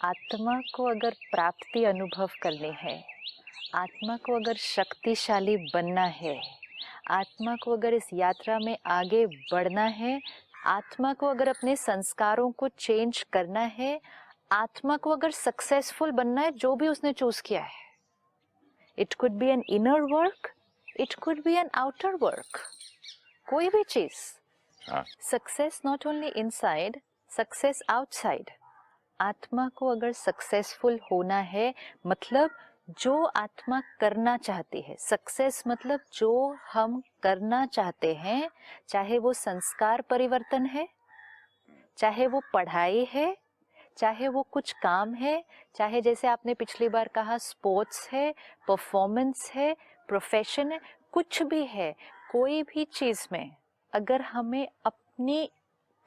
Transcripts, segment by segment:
आत्मा को अगर प्राप्ति अनुभव करनी है, आत्मा को अगर शक्तिशाली बनना है, आत्मा को अगर इस यात्रा में आगे बढ़ना है, आत्मा को अगर अपने संस्कारों को चेंज करना है, आत्मा को अगर सक्सेसफुल बनना है जो भी उसने चूज किया है, it could be an inner work, it could be an outer work, कोई भी चीज। Success not only inside, success outside. आत्मा को अगर सक्सेसफुल होना है, मतलब जो आत्मा करना चाहती है, सक्सेस मतलब जो हम करना चाहते हैं, चाहे वो संस्कार परिवर्तन है, चाहे वो पढ़ाई है, चाहे वो कुछ काम है, चाहे जैसे आपने पिछली बार कहा स्पोर्ट्स है, परफॉर्मेंस है, प्रोफेशन है, कुछ भी है, कोई भी चीज में अगर हमें अपनी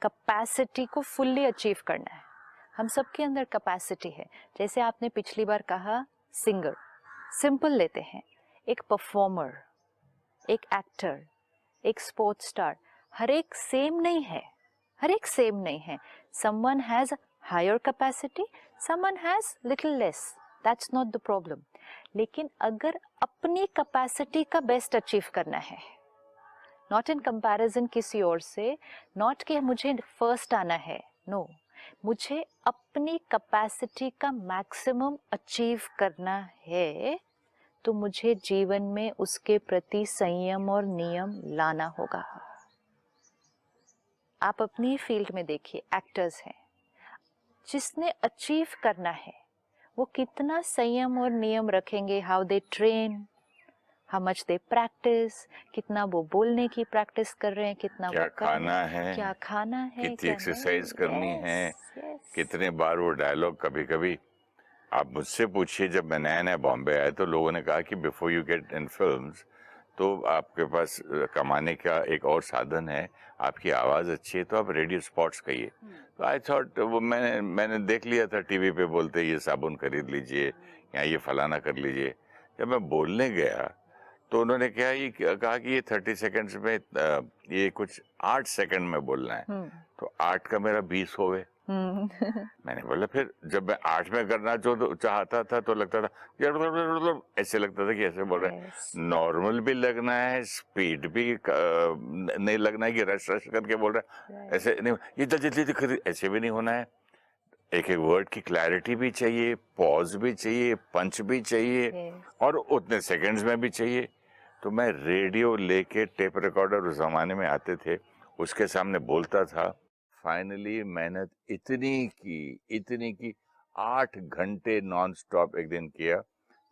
कैपेसिटी को फुल्ली अचीव करना है, हम सबके अंदर कैपेसिटी है। जैसे आपने पिछली बार कहा सिंगर, सिंपल लेते हैं, एक परफॉर्मर, एक एक्टर, एक स्पोर्ट्स स्टार, हर एक सेम नहीं है, हर एक सेम नहीं है। Someone has higher capacity, someone has little less, that's not the problem. लेकिन अगर अपनी कैपेसिटी का बेस्ट अचीव करना है, नॉट इन कंपैरिजन किसी और से, नॉट कि मुझे फर्स्ट आना है, नो, मुझे अपनी कैपेसिटी का मैक्सिमम अचीव करना है, तो मुझे जीवन में उसके प्रति संयम और नियम लाना होगा। आप अपनी फील्ड में देखिए, एक्टर्स हैं, जिसने अचीव करना है वो कितना संयम और नियम रखेंगे, how they train, how much they practice, कितना वो बोलने की प्रैक्टिस कर रहे हैं, कितना क्या वो खाना है, क्या खाना है, कितनी एक्सरसाइज करनी है, कितने बार वो डायलॉग। कभी कभी आप मुझसे पूछिए, जब मैं नया नया बॉम्बे आया तो लोगों ने कहा कि before you get in films तो आपके पास कमाने का एक और साधन है, आपकी आवाज़ अच्छी है तो आप रेडियो स्पॉट्स कहिए। तो आई थॉट, वो मैंने देख लिया था टीवी पे बोलते ये साबुन खरीद लीजिए या ये फलाना कर लीजिए। जब मैं बोलने गया तो उन्होंने कहा कि ये 30 सेकेंड्स में ये कुछ 8 सेकंड में बोलना है। तो 8 का मेरा 20 हो गए। मैंने बोला, फिर जब मैं 8 में करना जो चाहता था तो लगता था ऐसे लगता था कि ऐसे बोल रहे हैं। नॉर्मल भी लगना है, स्पीड भी नहीं लगना है कि रश रश करके बोल रहा है, ऐसे नहीं, ये जल्दी जल्दी ऐसे भी नहीं होना है। एक एक वर्ड की क्लैरिटी भी चाहिए, पॉज भी चाहिए, पंच भी चाहिए, और उतने सेकंड्स में भी चाहिए। तो मैं रेडियो लेके, टेप रिकॉर्डर उस जमाने में आते थे, उसके सामने बोलता था। फाइनली मेहनत इतनी की 8 घंटे नॉन स्टॉप एक दिन किया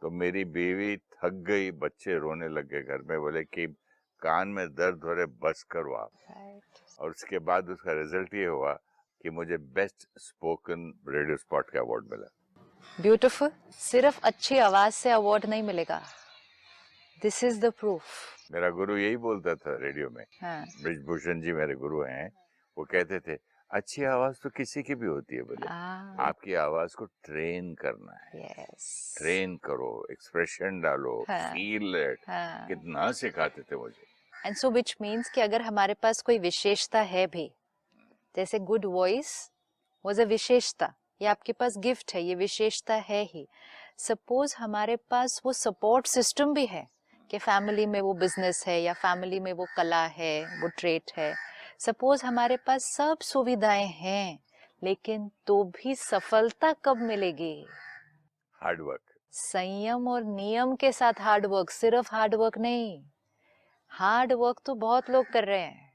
तो मेरी बीवी थक गई, बच्चे रोने लग गए घर में, बोले कि कान में दर्द हो रहे, बस करो आप। और उसके बाद उसका रिजल्ट ये हुआ कि मुझे बेस्ट स्पोकन रेडियो स्पॉट का अवार्ड मिला। ब्यूटीफुल। सिर्फ अच्छी आवाज से अवार्ड नहीं मिलेगा, दिस इज द प्रूफ। मेरा गुरु यही बोलता था रेडियो में, हाँ। ब्रिजभूषण जी मेरे गुरु हैं, वो कहते थे अच्छी आवाज तो किसी की भी होती है, बोले आपकी आवाज को ट्रेन करना है। ट्रेन करो, एक्सप्रेशन डालो, फील इट। कितना सिखाते थे मुझे। एंड सो विच मीन्स कि अगर हमारे पास कोई विशेषता है भी, जैसे गुड वॉइस वाज अ विशेषता, ये आपके पास गिफ्ट है, ये विशेषता है ही। सपोज हमारे पास वो सपोर्ट सिस्टम भी है कि फैमिली में वो बिजनेस है या फैमिली में वो कला है, वो ट्रेट है, सपोज हमारे पास सब सुविधाएं हैं, लेकिन तो भी सफलता कब मिलेगी? हार्ड वर्क, संयम और नियम के साथ हार्ड वर्क, सिर्फ हार्ड वर्क नहीं। हार्ड वर्क तो बहुत लोग कर रहे हैं,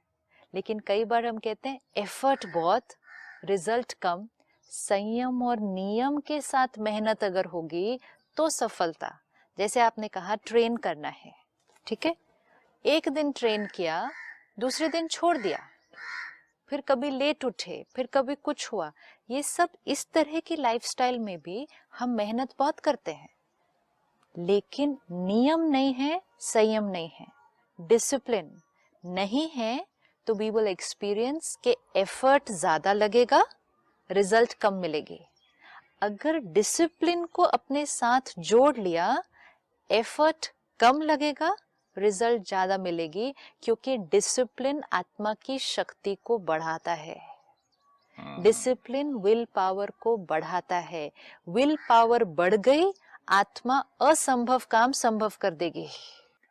लेकिन कई बार हम कहते हैं एफर्ट बहुत, रिजल्ट कम। संयम और नियम के साथ मेहनत अगर होगी तो सफलता। जैसे आपने कहा ट्रेन करना है, ठीक है, एक दिन ट्रेन किया, दूसरे दिन छोड़ दिया, फिर कभी लेट उठे, फिर कभी कुछ हुआ। ये सब इस तरह की लाइफस्टाइल में भी हम मेहनत बहुत करते हैं, लेकिन नियम नहीं है, संयम नहीं है, डिसिप्लिन नहीं है, तो वी विल एक्सपीरियंस के एफर्ट ज्यादा लगेगा, रिजल्ट कम मिलेगी। अगर डिसिप्लिन को अपने साथ जोड़ लिया, एफर्ट कम लगेगा, रिजल्ट ज्यादा मिलेगी, क्योंकि डिसिप्लिन आत्मा की शक्ति को बढ़ाता है। डिसिप्लिन विल पावर को बढ़ाता है। विल पावर बढ़ गई, आत्मा असंभव काम संभव कर देगी।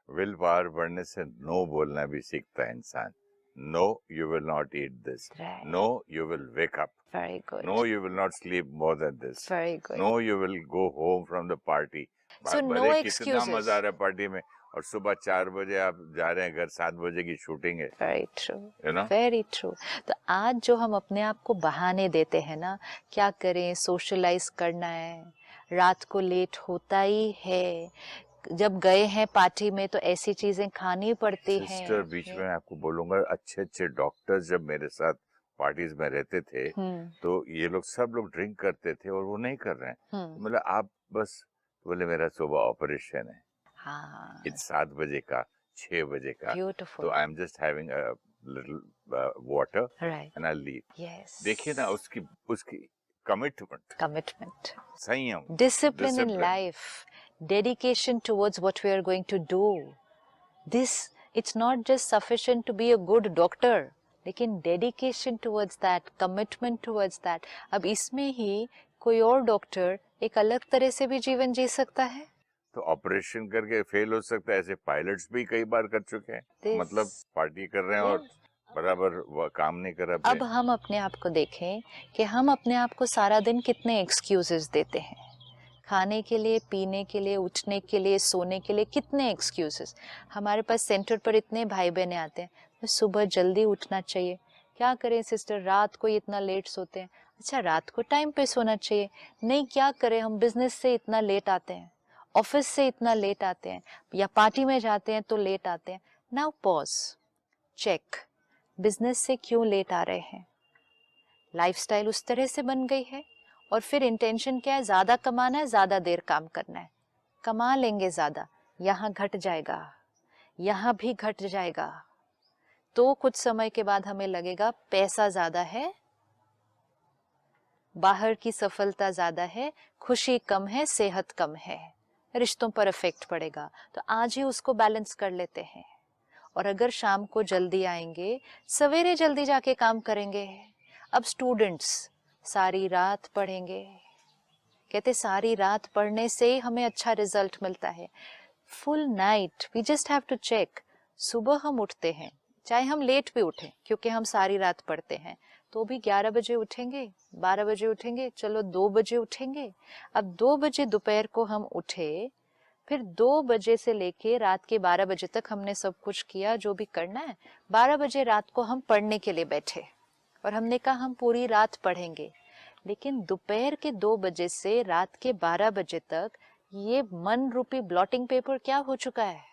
विल पावर बढ़ने से नो बोलना भी सीखता है इंसान। No you will not eat this, no you will wake up, very good, no you will not sleep more than this, very good, no you will go home from the party. So no कितना excuses. मजा आ रहा है party में, और सुबह 4 बजे आप जा रहे हैं घर, 7 बजे की शूटिंग है। Very true, You know? Very true. तो आज जो हम अपने आप को बहाने देते हैं ना, क्या करें, सोशलाइज करना है, रात को लेट होता ही है, जब गए हैं पार्टी में तो ऐसी चीजें खानी पड़ती हैं। सिस्टर, बीच में आपको बोलूंगा, अच्छे अच्छे डॉक्टर्स जब मेरे साथ पार्टीज में रहते थे तो ये लोग सब लोग ड्रिंक करते थे और वो नहीं कर रहे हैं। तो मतलब आप बस बोले मेरा सुबह ऑपरेशन है, हाँ, इट्स 7 बजे का, 6 बजे का, ब्यूटीफुल, तो I am just having a little water right, and I leave. Yes, देखिए ना उसकी उसकी कमिटमेंट, कमिटमेंट, संयम, discipline in life, dedication towards what we are going to do. This, it's not just sufficient to be a good doctor, लेकिन dedication towards that, commitment towards that। अब इसमें ही कोई और डॉक्टर एक अलग तरह से भी जीवन जी सकता है। तो ऑपरेशन करके फेल हो सकता है, ऐसे पायलट्स भी कई बार कर चुके हैं। मतलब पार्टी कर रहे हैं और बराबर वो काम नहीं कर रहे। अब हम अपने आप को देखें कि हम अपने आप को सारा दिन कितने एक्सक्यूजेस देते हैं, खाने के लिए, पीने के लिए, उठने के लिए, सोने के लिए, कितने एक्सक्यूजेस। हमारे पास सेंटर पर इतने भाई बहने आते हैं, तो सुबह जल्दी उठना चाहिए। क्या करें सिस्टर, रात को इतना लेट सोते हैं। अच्छा, रात को टाइम पे सोना चाहिए। नहीं, क्या करें, हम बिजनेस से इतना लेट आते हैं, ऑफिस से इतना लेट आते हैं, या पार्टी में जाते हैं तो लेट आते हैं। नाउ पॉज, चेक, बिजनेस से क्यों लेट आ रहे हैं? लाइफस्टाइल उस तरह से बन गई है, और फिर इंटेंशन क्या है, ज्यादा कमाना है, ज्यादा देर काम करना है। कमा लेंगे ज्यादा, यहाँ घट जाएगा, यहाँ भी घट जाएगा, तो कुछ समय के बाद हमें लगेगा पैसा ज्यादा है, बाहर की सफलता ज्यादा है, खुशी कम है, सेहत कम है, रिश्तों पर इफेक्ट पड़ेगा। तो आज ही उसको बैलेंस कर लेते हैं। और अगर शाम को जल्दी आएंगे, सवेरे जल्दी जाके काम करेंगे। अब स्टूडेंट्स सारी रात पढ़ेंगे, कहते सारी रात पढ़ने से हमें अच्छा रिजल्ट मिलता है। Full night, we just have to check. सुबह हम उठते हैं, चाहे हम लेट भी उठें क्योंकि हम सारी रात पढ़ते हैं, तो भी 11 बजे उठेंगे, 12 बजे उठेंगे, चलो 2 बजे उठेंगे। अब 2 बजे दोपहर को हम उठे, फिर 2 बजे से लेके रात के 12 बजे तक हमने सब कुछ किया जो भी करना है। 12 बजे रात को हम पढ़ने के लिए बैठे और हमने कहा हम पूरी रात पढ़ेंगे, लेकिन दोपहर के 2 बजे से रात के 12 बजे तक ये मन रूपी ब्लॉटिंग पेपर क्या हो चुका है?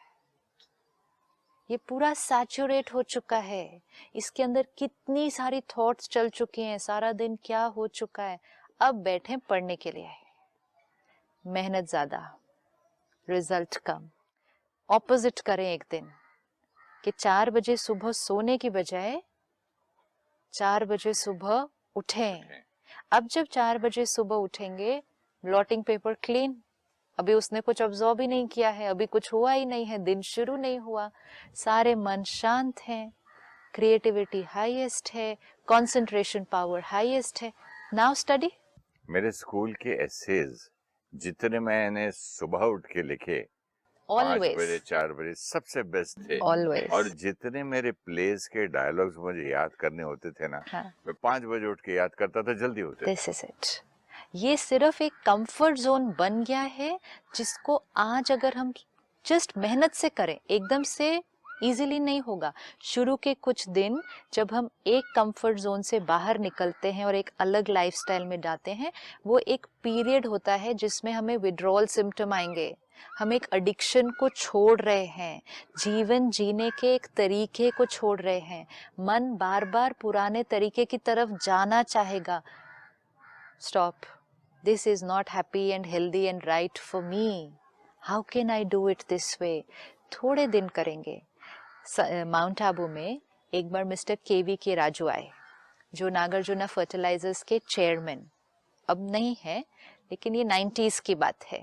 ये पूरा सैचुरेट हो चुका है। इसके अंदर कितनी सारी थॉट्स चल चुकी हैं, सारा दिन क्या हो चुका है। अब बैठे पढ़ने के लिए, मेहनत ज्यादा, रिजल्ट कम। ऑपोजिट करें एक दिन कि 4 बजे सुबह सोने की बजाय 4 बजे सुबह उठें। अब जब 4 बजे सुबह उठेंगे, ब्लॉटिंग पेपर क्लीन, अभी उसने कुछ ऑब्जॉर्व ही नहीं किया है, अभी कुछ हुआ ही नहीं है, दिन शुरू नहीं हुआ, सारे मन शांत हैं, क्रिएटिविटी हाईएस्ट है, कंसंट्रेशन पावर हाईएस्ट है। Now study. मेरे स्कूल के एसेज जितने मैंने सुबह उठ के लिखे, 5 बजे 4 बजे, सबसे बेस्ट थे। Always. और जितने मेरे प्लेस के डायलॉग्स मुझे याद करने होते थे ना, मैं 5 बजे उठ के याद करता था, जल्दी होते। This is it. ये सिर्फ एक कंफर्ट जोन बन गया है, जिसको आज अगर हम जस्ट मेहनत से करें, एकदम से इजीली नहीं होगा। शुरू के कुछ दिन जब हम एक कंफर्ट जोन से बाहर निकलते हैं और एक अलग लाइफस्टाइल में जाते हैं, वो एक पीरियड होता है जिसमें हमें विड्रॉल सिम्टम आएंगे। हम एक एडिक्शन को छोड़ रहे हैं, जीवन जीने के एक तरीके को छोड़ रहे हैं। मन बार बार पुराने तरीके की तरफ जाना चाहेगा। Stop. This is not happy and healthy and right for me. How can I do it this way? थोड़े दिन करेंगे। माउंट आबू में एक बार मिस्टर केवी के राजू आए, जो नागार्जुना फर्टिलाइजर्स के चेयरमैन अब नहीं है, लेकिन ये 90s की बात है।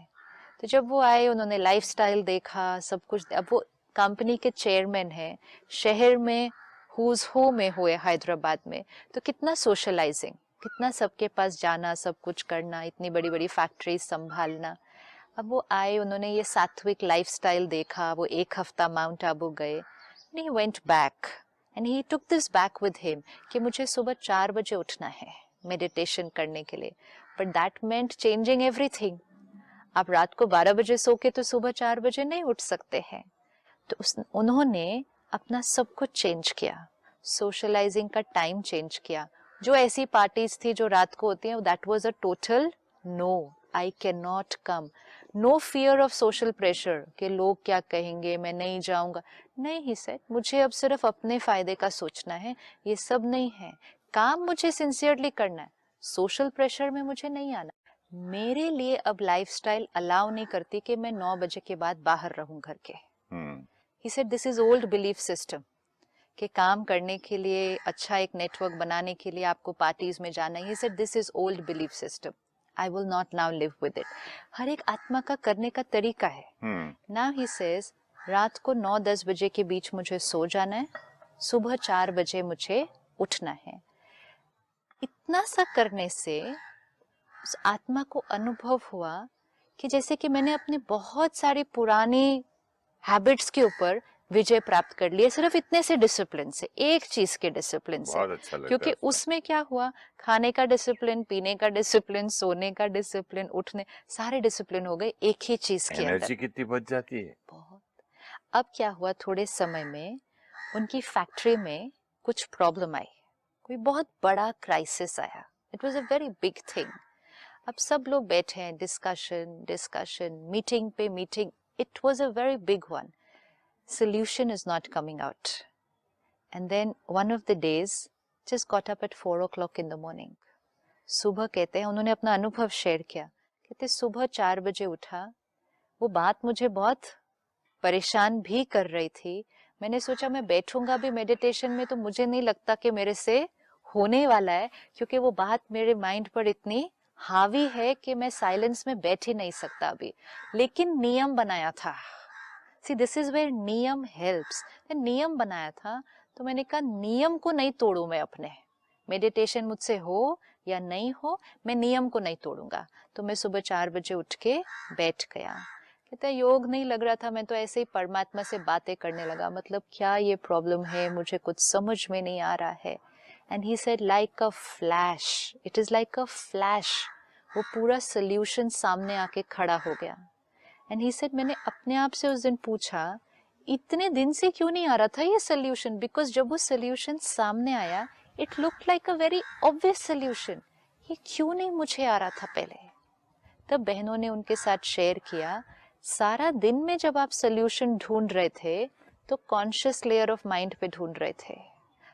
तो जब वो आए, उन्होंने लाइफस्टाइल देखा, सब कुछ। अब वो कंपनी के चेयरमैन है, शहर में हुज हू में हुए हैदराबाद में, तो कितना सोशलाइजिंग, कितना सबके पास जाना, सब कुछ करना, इतनी बड़ी बड़ी फैक्ट्री संभालना। अब वो आए, उन्होंने ये सात्विक लाइफस्टाइल देखा, वो एक हफ्ता माउंट आबू गए, and he went back and he took this back with him कि मुझे सुबह 4 बजे उठना है मेडिटेशन करने के लिए, but that meant changing everything. आप रात को 12 बजे सो के तो सुबह 4 बजे नहीं उठ सकते हैं। तो उन्होंने अपना सब कुछ चेंज किया, सोशलाइजिंग का टाइम चेंज किया। जो ऐसी पार्टीज थी जो रात को होती हैं, that was a total no, I can not come. No fear of social pressure कि लोग क्या कहेंगे, मैं नहीं जाऊंगा, नहीं। ही सेड मुझे अब सिर्फ अपने फायदे का सोचना है, ये सब नहीं है। काम मुझे सिंसियरली करना है, सोशल प्रेशर में मुझे नहीं आना। मेरे लिए अब लाइफस्टाइल अलाउ नहीं करती कि मैं 9 बजे के बाद बाहर रहूं घर के। He said this is old belief system कि काम करने के लिए, अच्छा एक नेटवर्क बनाने के लिए आपको पार्टीज में जाना है। He said this is old belief system. I will not now live with it. हर एक आत्मा का करने का तरीका है। Now he says रात को 9-10 बजे के बीच मुझे सो जाना है, सुबह 4 बजे मुझे उठना है। इतना सा करने से उस आत्मा को अनुभव हुआ कि जैसे कि मैंने अपने बहुत सारी पुरानी हैबिट्स के ऊपर विजय प्राप्त कर लिए, सिर्फ इतने से डिसिप्लिन से, एक चीज के डिसिप्लिन से। अच्छा लगता क्योंकि है उसमें क्या हुआ, खाने का डिसिप्लिन, पीने का डिसिप्लिन, सोने का डिसिप्लिन, उठने, सारे डिसिप्लिन हो गए एक ही चीज के अंदर। एनर्जी कितनी बच जाती है। बहुत। अब क्या हुआ, थोड़े समय में उनकी फैक्ट्री में कुछ प्रॉब्लम आई, कोई बहुत बड़ा क्राइसिस आया। It was a very big thing. अब सब लोग बैठे हैं, डिस्कशन, मीटिंग पे meeting. It was a very big one. Solution is not coming out. And then one of the days, just got up at 4 o'clock in the morning. सुबह कहते हैं, उन्होंने अपना अनुभव शेयर किया, कहते सुबह 4 बजे उठा। वो बात मुझे बहुत परेशान भी कर रही थी। मैंने सोचा मैं बैठूंगा भी मेडिटेशन में तो मुझे नहीं लगता कि मेरे से होने वाला है, क्योंकि वो बात मेरे माइंड पर इतनी हावी है कि मैं साइलेंस में बैठ ही नहीं सकता अभी। लेकिन नियम बनाया था। सी दिस इज वेयर नियम हेल्प्स। नियम बनाया था, तो मैंने कहा नियम को नहीं तोड़ू मैं अपने। मेडिटेशन मुझसे हो या नहीं हो, मैं नियम को नहीं तोड़ूंगा। तो मैं सुबह 4 बजे उठ के बैठ गया। कहता है योग नहीं लग रहा था, मैं तो ऐसे ही परमात्मा से बातें करने लगा, मतलब क्या ये प्रॉब्लम है, मुझे कुछ समझ में नहीं आ रहा है। And he said like a flash, it is like a flash, वो पूरा solution सामने आके खड़ा हो गया। And he said मैंने अपने आप से उस दिन पूछा, इतने दिन से क्यों नहीं आ रहा था ये solution? Because जब वो solution सामने आया, it looked like a very obvious solution. ये क्यों नहीं मुझे आ रहा था पहले? तब बहनों ने उनके साथ शेयर किया, सारा दिन में जब आप solution ढूंढ रहे थे, तो conscious layer of mind पे ढूंढ रहे थे।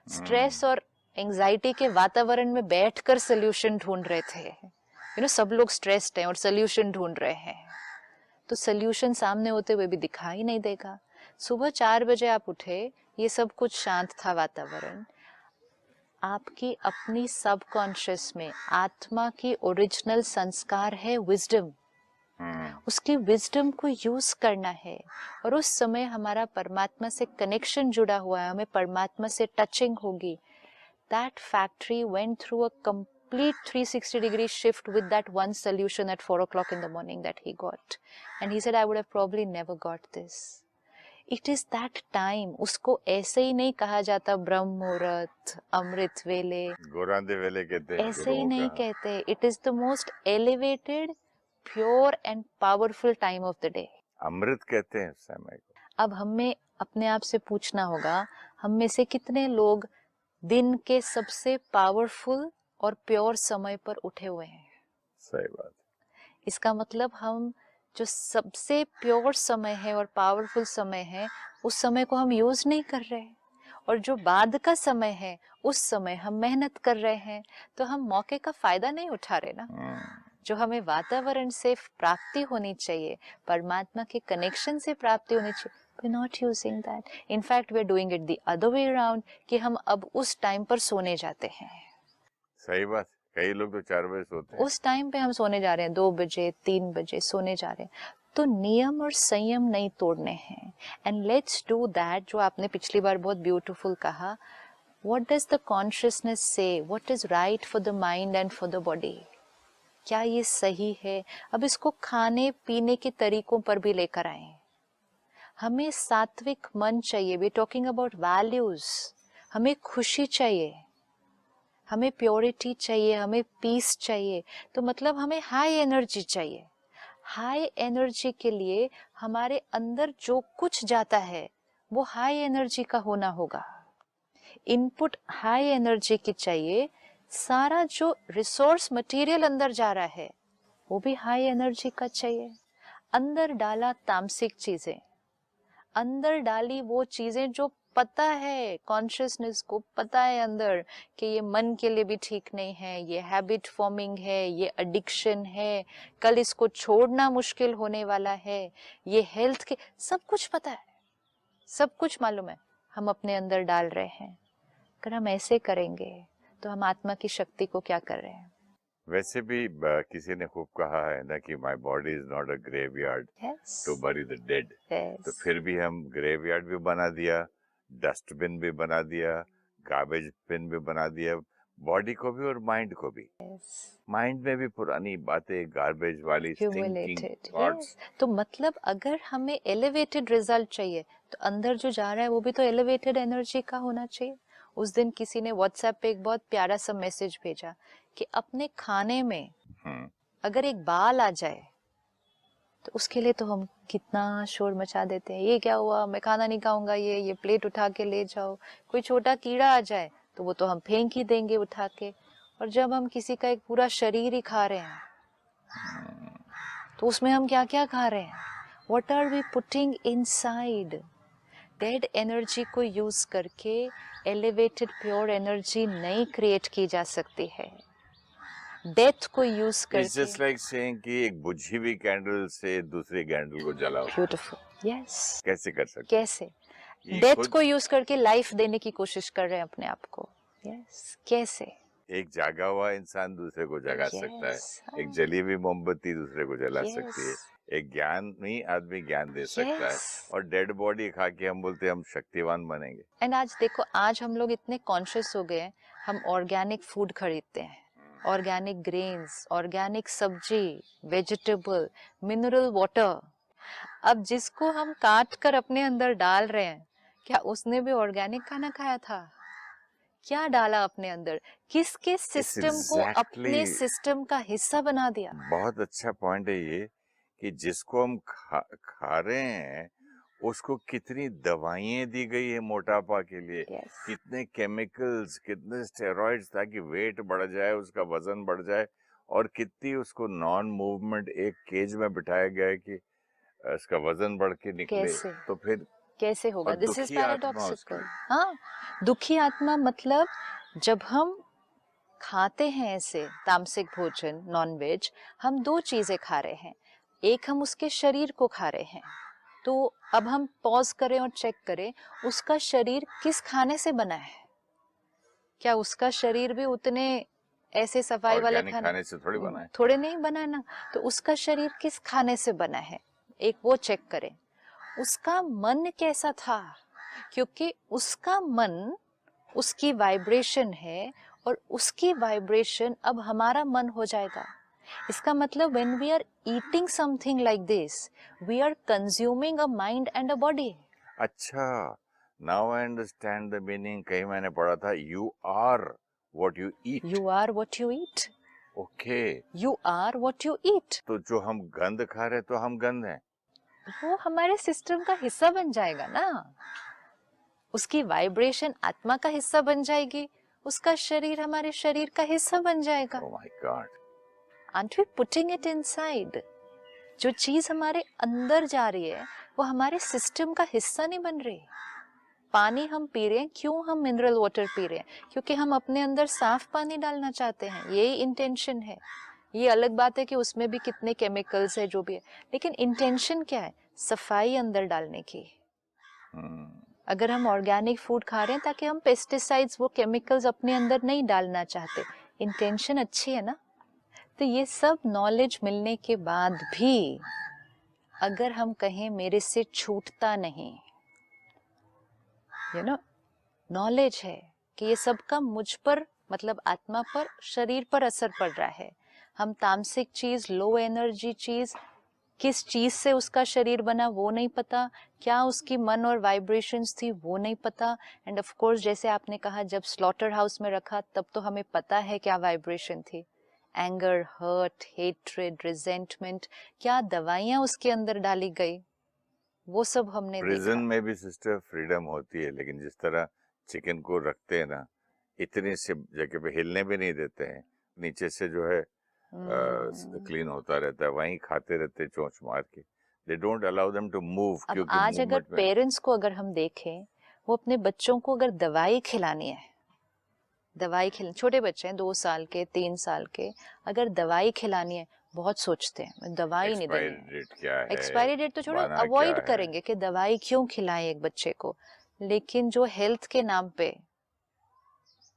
स्ट्रेस और एंजाइटी के वातावरण में बैठकर सोल्यूशन ढूंढ रहे थे। सब लोग स्ट्रेस्ड हैं और सोल्यूशन ढूंढ रहे हैं, तो सोल्यूशन सामने होते हुए भी दिखाई नहीं देगा। सुबह 4 बजे आप उठे, ये सब कुछ शांत था वातावरण। आपकी अपनी सबकॉन्शियस में आत्मा की ओरिजिनल संस्कार है विजडम, उसकी विजडम को यूज करना है। और उस समय हमारा परमात्मा से कनेक्शन जुड़ा हुआ है, हमें परमात्मा से टचिंग होगी। That factory went through a complete 360-degree shift with that one solution at 4 o'clock in the morning that he got. And he said, I would have probably never got this. It is that time. उसको ऐसे ही नहीं कहा जाता ब्रह्म मुहूर्त, अमृत वेले, गोरांदे वेले कहते हैं, ऐसे ही नहीं कहते। It is the most elevated, pure and powerful time of the day. अमृत कहते हैं समय को। अब हमें अपने आप से पूछना होगा, हम में से कितने लोग दिन के सबसे पावरफुल और प्योर समय पर उठे हुए हैं? सही बात। इसका मतलब हम जो सबसे प्योर समय है और पावरफुल समय है, उस समय को हम यूज नहीं कर रहे, और जो बाद का समय है उस समय हम मेहनत कर रहे हैं, तो हम मौके का फायदा नहीं उठा रहे ना। जो हमें वातावरण से प्राप्ति होनी चाहिए, परमात्मा के कनेक्शन से प्राप्ति होनी चाहिए, we're not using that. In fact, we're doing it the other way around कि हम अब उस टाइम पर सोने जाते हैं। सही बात। कई लोग तो 4 बजे सोते हैं। उस टाइम पे हम सोने जा रहे हैं, 2 बजे 3 बजे सोने जा रहे हैं। तो नियम और संयम नहीं तोड़ने हैं। एंड लेट्स डू दैट, जो आपने पिछली बार बहुत ब्यूटीफुल कहा, What does the consciousness say? What is right for the mind and for the body? क्या ये सही है? अब इसको खाने पीने के तरीकों पर भी लेकर आए. हमें सात्विक मन चाहिए. We talking about values. हमें खुशी चाहिए, हमें प्योरिटी चाहिए, हमें पीस चाहिए. तो मतलब हमें हाई एनर्जी चाहिए. हाई एनर्जी के लिए हमारे अंदर जो कुछ जाता है वो हाई एनर्जी का होना होगा. इनपुट हाई एनर्जी की चाहिए. सारा जो रिसोर्स मटेरियल अंदर जा रहा है वो भी हाई एनर्जी का चाहिए. अंदर डाला तामसिक चीजें, अंदर डाली वो चीजें जो पता है, कॉन्शियसनेस को पता है अंदर कि ये मन के लिए भी ठीक नहीं है, ये हैबिट फॉर्मिंग है, ये एडिक्शन है, कल इसको छोड़ना मुश्किल होने वाला है, ये हेल्थ के, सब कुछ पता है, सब कुछ मालूम है, हम अपने अंदर डाल रहे हैं. अगर हम ऐसे करेंगे तो हम आत्मा की शक्ति को क्या कर रहे हैं? वैसे भी किसी ने खूब कहा है ना कि my body is not a graveyard to bury the dead. तो फिर भी हम ग्रेवयार्ड भी बना दिया, डस्टबिन भी बना दिया, गार्बेज बिन भी बना दिया, बॉडी को भी और माइंड को भी. माइंड में भी पुरानी बातें, गार्बेज वाली थिंकिंग, थॉट्स. तो मतलब अगर हमें एलिवेटेड रिजल्ट चाहिए तो अंदर जो जा रहा है वो भी तो एलिवेटेड एनर्जी का होना चाहिए. उस दिन किसी ने व्हाट्सएप पे एक बहुत प्यारा सा मैसेज भेजा कि अपने खाने में अगर एक बाल आ जाए तो उसके लिए तो हम कितना शोर मचा देते हैं. ये क्या हुआ, मैं खाना नहीं खाऊंगा, ये प्लेट उठा के ले जाओ. कोई छोटा कीड़ा आ जाए तो वो तो हम फेंक ही देंगे उठा के. और जब हम किसी का एक पूरा शरीर ही खा रहे हैं तो उसमें हम क्या क्या खा रहे हैं? What are we putting inside? Dead energy को यूज करके एलिवेटेड प्योर एनर्जी नहीं क्रिएट की जा सकती है. डेथ को यूज करके. It's just like saying कि एक बुझी हुई कैंडल से दूसरे कैंडल को जलाओ. ब्यूटीफुल. यस. कैसे कर सकते? कैसे? डेथ को यूज करके लाइफ देने की कोशिश कर रहे हैं अपने आप को. यस. कैसे? एक जागा हुआ इंसान दूसरे को जगा सकता है. एक जली हुई मोमबत्ती दूसरे को जला सकती है. एक ज्ञानी आदमी ज्ञान दे सकता है. और डेड बॉडी खा के हम बोलते हैं हम शक्तिवान बनेंगे. एंड आज देखो, आज हम लोग इतने कॉन्शियस हो गए हैं, हम ऑर्गेनिक फूड खरीदते हैं, ऑर्गेनिक ग्रेन्स, ऑर्गेनिक सब्जी, वेजिटेबल, मिनरल वाटर. अब जिसको हम काट कर अपने अंदर डाल रहे हैं, क्या उसने भी ऑर्गेनिक खाना खाया था? क्या डाला अपने अंदर? किसके सिस्टम को अपने सिस्टम का हिस्सा बना दिया? बहुत अच्छा पॉइंट है ये कि जिसको हम खा रहे हैं उसको कितनी दवाइयां दी गई है मोटापा के लिए. कितने केमिकल्स, कितने स्टेरॉइड्स ताकि वेट बढ़ जाए, उसका वजन बढ़ जाए. और कितनी उसको नॉन मूवमेंट एक केज में बिठाया गया है कि उसका वजन बढ़ के निकले. तो फिर कैसे होगा? This is paradoxical. हाँ, दुखी आत्मा मतलब जब हम खाते हैं ऐसे तामसिक भोजन, नॉन वेज, हम दो चीजें खा रहे हैं. एक हम उसके शरीर को खा रहे हैं. तो अब हम पॉज करें और चेक करें उसका शरीर किस खाने से बना है. क्या उसका शरीर भी उतने ऐसे सफाई वाले खाने से थोड़ी बना है? थोड़े नहीं बना है ना. तो उसका शरीर किस खाने से बना है, एक वो चेक करें. उसका मन कैसा था, क्योंकि उसका मन उसकी वाइब्रेशन है और उसकी वाइब्रेशन अब हमारा मन हो जाएगा. इसका मतलब when we are eating something like this, we are consuming a mind and a body. अच्छा, now I understand the meaning. कहीं मैंने पढ़ा था you are what you eat. You are what you eat. Okay. You are what you eat. तो जो हम गंद खा रहे तो हम गंद हैं. वो हमारे सिस्टम का हिस्सा बन जाएगा ना. उसकी वाइब्रेशन आत्मा का हिस्सा बन जाएगी, उसका शरीर हमारे शरीर का हिस्सा बन जाएगा. Oh my God. Aren't we putting it inside? जो चीज हमारे अंदर जा रही है वो हमारे सिस्टम का हिस्सा नहीं बन रही. पानी हम पी रहे हैं, क्यों हम मिनरल वाटर पी रहे हैं? क्योंकि हम अपने अंदर साफ पानी डालना चाहते हैं. यही इंटेंशन है. ये अलग बात है कि उसमें भी कितने केमिकल्स है, जो भी है, लेकिन इंटेंशन क्या है? सफाई अंदर डालने की. अगर हम ऑर्गेनिक फूड खा रहे हैं ताकि हम पेस्टिसाइड्स, वो केमिकल्स अपने अंदर नहीं डालना चाहते. इंटेंशन अच्छी है ना. तो ये सब नॉलेज मिलने के बाद भी अगर हम कहें मेरे से छूटता नहीं, यू नो, नॉलेज है कि ये सबका मुझ पर मतलब आत्मा पर, शरीर पर असर पड़ रहा है। हम तामसिक चीज, लो एनर्जी चीज, किस चीज से उसका शरीर बना वो नहीं पता, क्या उसकी मन और वाइब्रेशंस थी वो नहीं पता। एंड ऑफ कोर्स जैसे आपने कहा, जब स्लॉटर हाउस में रखा तब तो हमें पता है क्या वाइब्रेशन थी, एंगर, हर्ट, हेट्रेड, रिजेंटमेंट, क्या दवाइयां उसके अंदर डाली गई, वो सब हमने प्रिजन देखा। में भी सिस्टर फ्रीडम होती है, लेकिन जिस तरह चिकन को रखते हैं ना, इतनी सी जगह पे हिलने भी नहीं देते हैं, नीचे से जो है क्लीन होता रहता है, वहीं खाते रहते हैं चोंच मार के। They don't allow them to move, अब क्योंकि आज अगर मूवमेंट में पेरेंट्स को अगर हम देखें, वो अपने बच्चों को अगर दवाई खिलानी है, दवाई खिला, छोटे बच्चे हैं 2 साल के, 3 साल के, अगर दवाई खिलानी है बहुत सोचते हैं दवाई नहीं देनी एक्सपायरी है। डेट क्या है, एक्सपायरी डेट तो छोड़ो, बना क्या अवॉइड है। करेंगे कि दवाई क्यों खिलाएं एक बच्चे को, लेकिन जो हेल्थ के नाम पे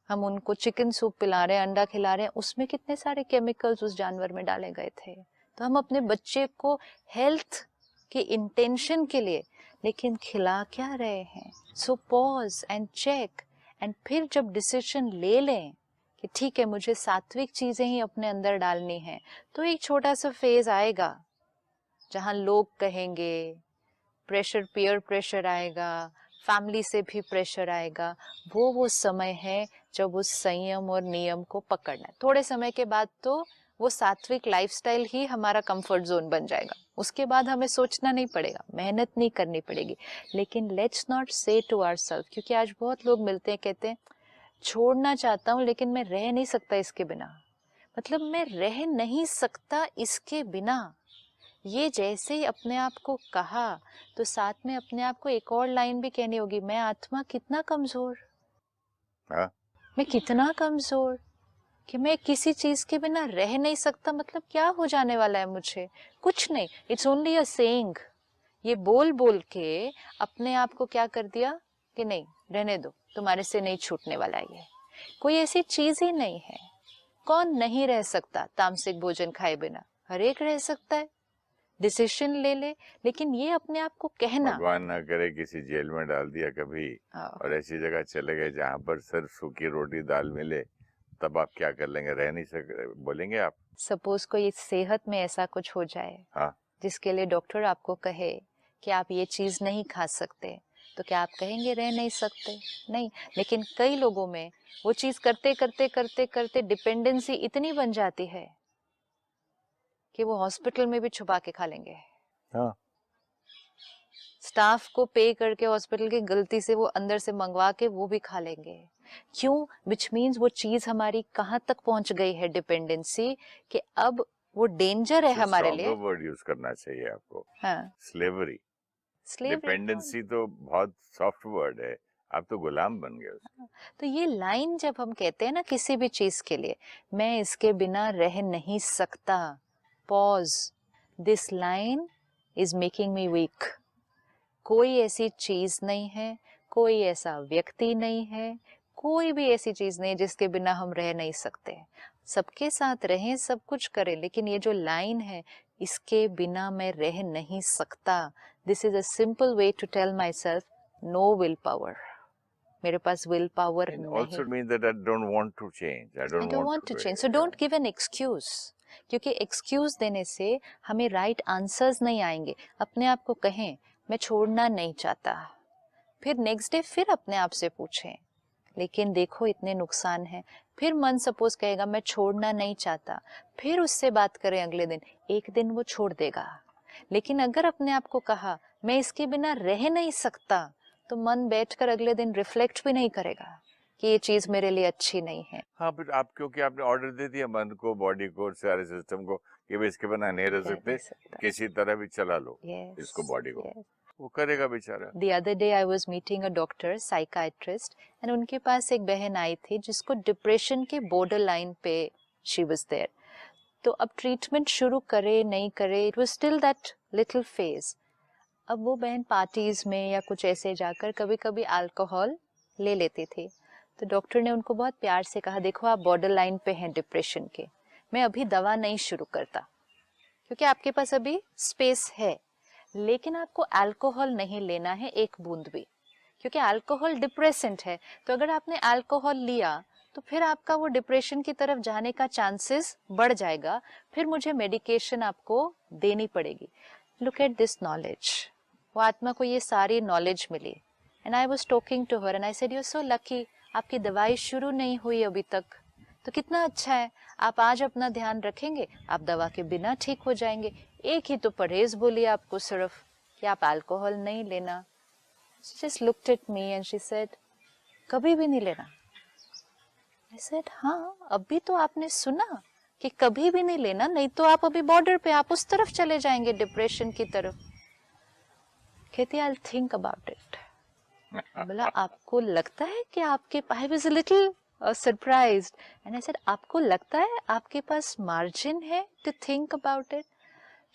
हम उनको चिकन सूप पिला रहे हैं, अंडा खिला रहे हैं, उसमें कितने सारे केमिकल्स उस जानवर में डाले गए थे। तो हम अपने बच्चे को हेल्थ के इंटेंशन के लिए लेकिन खिला क्या रहे हैं। So pause and check, and फिर जब डिसीजन ले लें कि ठीक है मुझे सात्विक चीजें ही अपने अंदर डालनी है, तो एक छोटा सा फेज आएगा जहां लोग कहेंगे, प्रेशर, पीयर प्रेशर आएगा, फैमिली से भी प्रेशर आएगा। वो समय है जब उस संयम और नियम को पकड़ना है। थोड़े समय के बाद तो वो सात्विक लाइफस्टाइल ही हमारा कंफर्ट जोन बन जाएगा, उसके बाद हमें सोचना नहीं पड़ेगा, मेहनत नहीं करनी पड़ेगी। लेकिन लेट्स नॉट से टू आवरसेल्फ, क्योंकि आज बहुत लोग मिलते हैं कहते हैं छोड़ना चाहता हूँ लेकिन मैं रह नहीं सकता इसके बिना। मतलब मैं रह नहीं सकता इसके बिना, ये जैसे ही अपने आप को कहा तो साथ में अपने आप को एक और लाइन भी कहनी होगी, मैं आत्मा कितना कमजोर, हाँ, मैं कितना कमजोर कि मैं किसी चीज के बिना रह नहीं सकता। मतलब क्या हो जाने वाला है मुझे, कुछ नहीं, इट्स ओनली अ सेइंग। ये बोल बोल के अपने आप को क्या कर दिया कि नहीं रहने दो, तुम्हारे से नहीं छूटने वाला ये, कोई ऐसी चीज ही नहीं है। कौन नहीं रह सकता तामसिक भोजन खाए बिना, हर एक रह सकता है, डिसीजन ले ले। लेकिन ये अपने आप को कहना, भगवान ना करे किसी जेल में डाल दिया कभी, और ऐसी जगह चले गए जहाँ पर सिर्फ सूखी रोटी दाल मिले, तब आप क्या कर लेंगे, रह नहीं सक बोलेंगे आप। सपोज कोई सेहत में ऐसा कुछ हो जाए हाँ, जिसके लिए डॉक्टर आपको कहे कि आप ये चीज नहीं खा सकते, तो क्या आप कहेंगे रह नहीं सकते? नहीं। लेकिन कई लोगों में वो चीज करते करते करते करते डिपेंडेंसी इतनी बन जाती है कि वो हॉस्पिटल में भी छुपा के खा लेंगे। हाँ, स्टाफ को पे करके हॉस्पिटल की गलती से वो अंदर से मंगवा के वो भी खा लेंगे। क्यों? विच मीन्स वो चीज हमारी कहाँ तक पहुंच गई है, डिपेंडेंसी, कि अब वो डेंजर है हमारे लिए। वर्ड यूज करना चाहिए आपको, हाँ, स्लेवरी। स्लेवरी। डिपेंडेंसी तो बहुत सॉफ्ट वर्ड है, आप तो गुलाम बन गए उसके। तो ये लाइन जब हम कहते हैं ना किसी भी चीज के लिए, मैं इसके बिना रह नहीं सकता, pause, this line is making me weak. कोई ऐसी चीज नहीं है, कोई ऐसा व्यक्ति नहीं है, कोई भी ऐसी चीज नहीं जिसके बिना हम रह नहीं सकते। सबके साथ रहें, सब कुछ करें, लेकिन ये जो लाइन है, इसके बिना मैं रह नहीं सकता, this is a simple way to tell myself no willpower. मेरे पास विल पावर नहीं। Also means that I don't want to change. I I don't don't want want to to do change. it. So don't give an excuse. क्योंकि excuse देने से हमें right answers नहीं आएंगे। अपने आप को कहें मैं छोड़ना नहीं चाहता, फिर नेक्स्ट डे फिर अपने आप से पूछें लेकिन देखो इतने नुकसान हैं। फिर मन सपोज कहेगा मैं छोड़ना नहीं चाहता, फिर उससे बात करें अगले दिन, एक दिन वो छोड़ देगा। लेकिन अगर अपने आप को कहा मैं इसके बिना रह नहीं सकता, तो मन बैठकर अगले दिन रिफ्लेक्ट भी नहीं करेगा कि ये चीज मेरे लिए अच्छी नहीं है। हाँ, फिर आप क्योंकि आपने ऑर्डर दे दिया मन को, बॉडी को, सारे सिस्टम को कि भाई इसके बिना नहीं रह सकते, किसी तरह भी चला लो इसको, बॉडी को, वो करेगा बेचारा। The other day I was meeting a doctor, psychiatrist, and उनके पास एक बहन आई थी जिसको डिप्रेशन के बॉर्डर लाइन पे she was there. तो अब ट्रीटमेंट शुरू करे नहीं करे, it was still that little phase. अब वो बहन पार्टीज में या कुछ ऐसे जाकर कभी कभी अल्कोहल ले लेती थी। तो डॉक्टर ने उनको बहुत प्यार से कहा देखो आप बॉर्डर लाइन पे हैं डिप्रेशन के, मैं अभी दवा नहीं शुरू करता क्योंकि आपके पास अभी स्पेस है, लेकिन आपको अल्कोहल नहीं लेना है एक बूंद भी, क्योंकि अल्कोहल डिप्रेसेंट है, तो अगर आपने अल्कोहल लिया तो फिर आपका वो डिप्रेशन की तरफ जाने का चांसेस बढ़ जाएगा, फिर मुझे मेडिकेशन आपको देनी पड़ेगी। लुक एट दिस नॉलेज, वो आत्मा को ये सारी नॉलेज मिली। And I was talking to her and I said you are so lucky, आपकी दवाई शुरू नहीं हुई अभी तक, तो कितना अच्छा है, आप आज अपना ध्यान रखेंगे, आप दवा के बिना ठीक हो जाएंगे। एक ही तो परहेज बोली आपको सिर्फ कि आप अल्कोहल नहीं लेना। She just looked at me and she said, कभी भी नहीं लेना। I said, हाँ, अभी तो आपने सुना कि कभी भी नहीं लेना, नहीं तो आप अभी बॉर्डर पे, आप उस तरफ चले जाएंगे डिप्रेशन की तरफ। कहती I'll think about it। बोला आपको लगता है कि आपके, I was a little surprised and I said, आपको लगता है आपके पास मार्जिन है to think about it?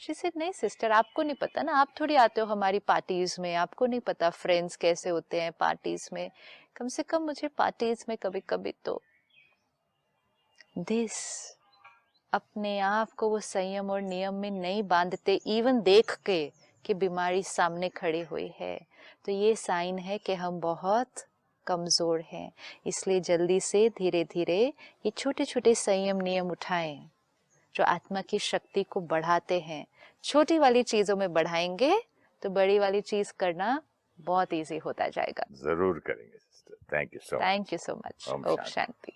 She said, नहीं सिस्टर, आपको नहीं पता ना, आप थोड़ी आते हो हमारी पार्टीज में, आपको नहीं पता फ्रेंड्स कैसे होते हैं पार्टीज में, कम से कम मुझे पार्टीज में कभी कभी तो दिस, अपने आप को वो संयम और नियम में नहीं बांधते, इवन देख के कि बीमारी सामने खड़ी हुई है, तो ये साइन है कि हम बहुत कमजोर हैं। इसलिए जल्दी से धीरे धीरे ये छोटे छोटे संयम नियम उठाएं जो आत्मा की शक्ति को बढ़ाते हैं। छोटी वाली चीजों में बढ़ाएंगे तो बड़ी वाली चीज करना बहुत इजी होता जाएगा। जरूर करेंगे sister. Thank you so much. Thank you so much. ओम शांति।